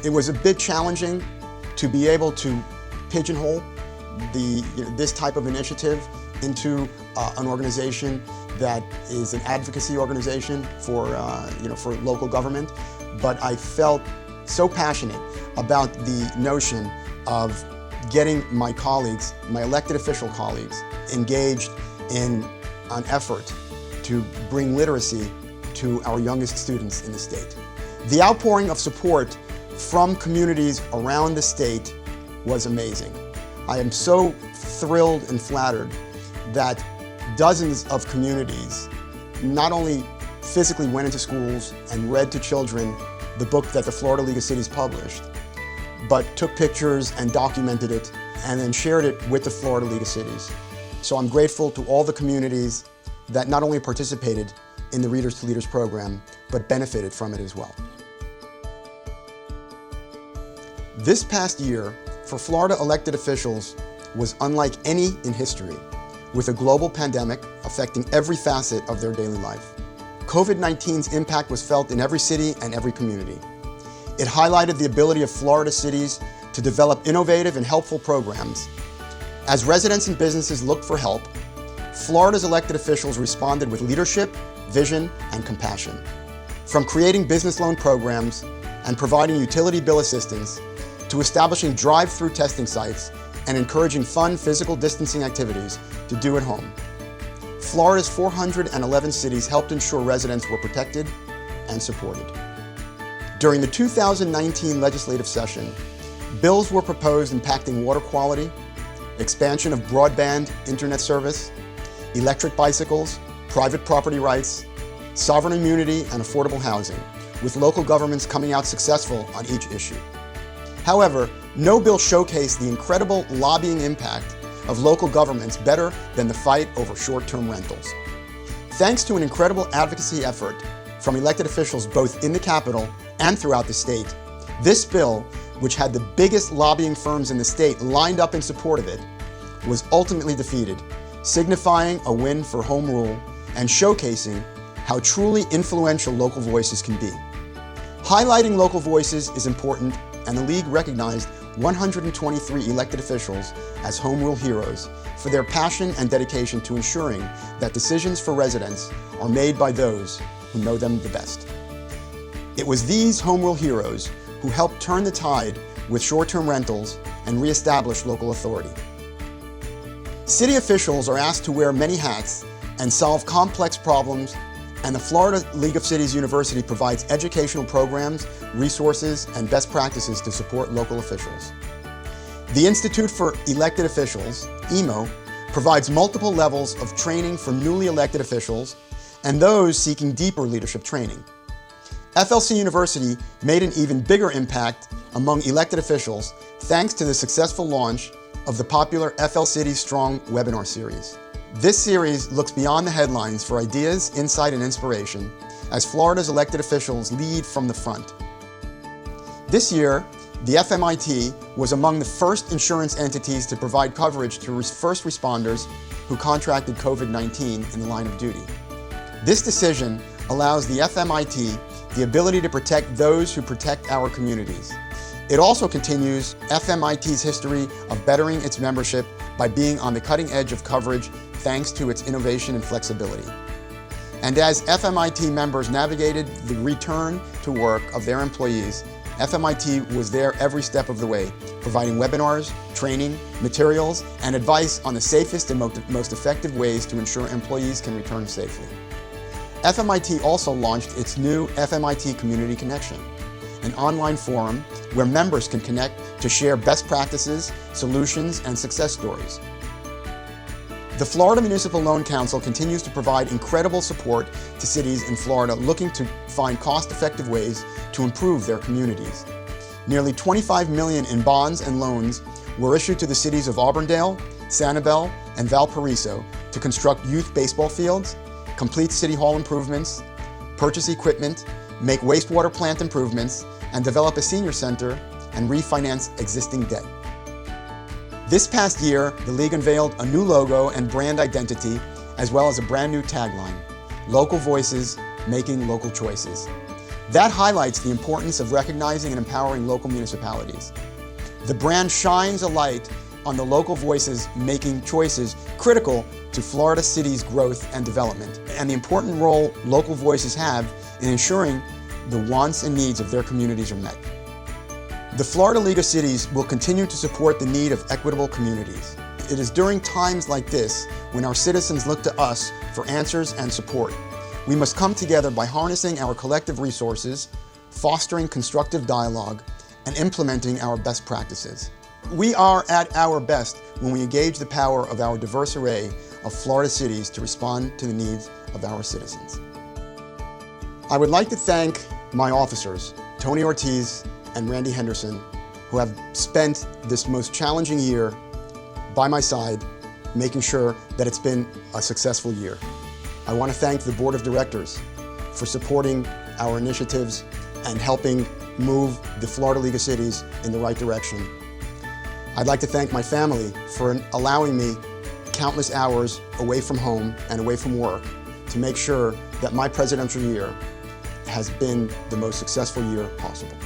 It was a bit challenging to be able to pigeonhole this type of initiative into an organization that is an advocacy organization for local government, but I felt so passionate about the notion of getting my colleagues, my elected official colleagues, engaged in an effort to bring literacy to our youngest students in the state. The outpouring of support from communities around the state was amazing. I am so thrilled and flattered that dozens of communities not only physically went into schools and read to children the book that the Florida League of Cities published, but took pictures and documented it and then shared it with the Florida League of Cities. So I'm grateful to all the communities that not only participated in the Readers to Leaders program, but benefited from it as well. This past year, for Florida elected officials, was unlike any in history, with a global pandemic affecting every facet of their daily life. COVID-19's impact was felt in every city and every community. It highlighted the ability of Florida cities to develop innovative and helpful programs. As residents and businesses looked for help, Florida's elected officials responded with leadership, vision, and compassion. From creating business loan programs and providing utility bill assistance, to establishing drive-through testing sites and encouraging fun physical distancing activities to do at home. Florida's 411 cities helped ensure residents were protected and supported. During the 2019 legislative session, bills were proposed impacting water quality, expansion of broadband internet service, electric bicycles, private property rights, sovereign immunity, and affordable housing, with local governments coming out successful on each issue. However, no bill showcased the incredible lobbying impact of local governments better than the fight over short-term rentals. Thanks to an incredible advocacy effort from elected officials both in the Capitol and throughout the state, this bill, which had the biggest lobbying firms in the state lined up in support of it, was ultimately defeated, signifying a win for home rule and showcasing how truly influential local voices can be. Highlighting local voices is important, and the League recognized 123 elected officials as home rule heroes for their passion and dedication to ensuring that decisions for residents are made by those who know them the best. It was these home rule heroes who helped turn the tide with short-term rentals and reestablish local authority. City officials are asked to wear many hats and solve complex problems, and the Florida League of Cities University provides educational programs, resources, and best practices to support local officials. The Institute for Elected Officials, EMO, provides multiple levels of training for newly elected officials and those seeking deeper leadership training. FLC University made an even bigger impact among elected officials thanks to the successful launch of the popular FL City Strong webinar series. This series looks beyond the headlines for ideas, insight, and inspiration as Florida's elected officials lead from the front. This year, the FMIT was among the first insurance entities to provide coverage to first responders who contracted COVID-19 in the line of duty. This decision allows the FMIT the ability to protect those who protect our communities. It also continues FMIT's history of bettering its membership by being on the cutting edge of coverage thanks to its innovation and flexibility. And as FMIT members navigated the return to work of their employees, FMIT was there every step of the way, providing webinars, training, materials, and advice on the safest and most effective ways to ensure employees can return safely. FMIT also launched its new FMIT Community Connection, an online forum where members can connect to share best practices, solutions, and success stories. The Florida Municipal Loan Council continues to provide incredible support to cities in Florida looking to find cost-effective ways to improve their communities. Nearly $25 million in bonds and loans were issued to the cities of Auburndale, Sanibel, and Valparaiso to construct youth baseball fields, complete city hall improvements, purchase equipment, make wastewater plant improvements, and develop a senior center and refinance existing debt. This past year, the League unveiled a new logo and brand identity, as well as a brand new tagline, Local Voices, Making Local Choices. That highlights the importance of recognizing and empowering local municipalities. The brand shines a light on the local voices making choices critical to Florida City's growth and development, and the important role local voices have in ensuring the wants and needs of their communities are met. The Florida League of Cities will continue to support the need of equitable communities. It is during times like this when our citizens look to us for answers and support. We must come together by harnessing our collective resources, fostering constructive dialogue, and implementing our best practices. We are at our best when we engage the power of our diverse array of Florida cities to respond to the needs of our citizens. I would like to thank my officers, Tony Ortiz and Randy Henderson, who have spent this most challenging year by my side, making sure that it's been a successful year. I want to thank the Board of Directors for supporting our initiatives and helping move the Florida League of Cities in the right direction. I'd like to thank my family for allowing me countless hours away from home and away from work to make sure that my presidential year has been the most successful year possible.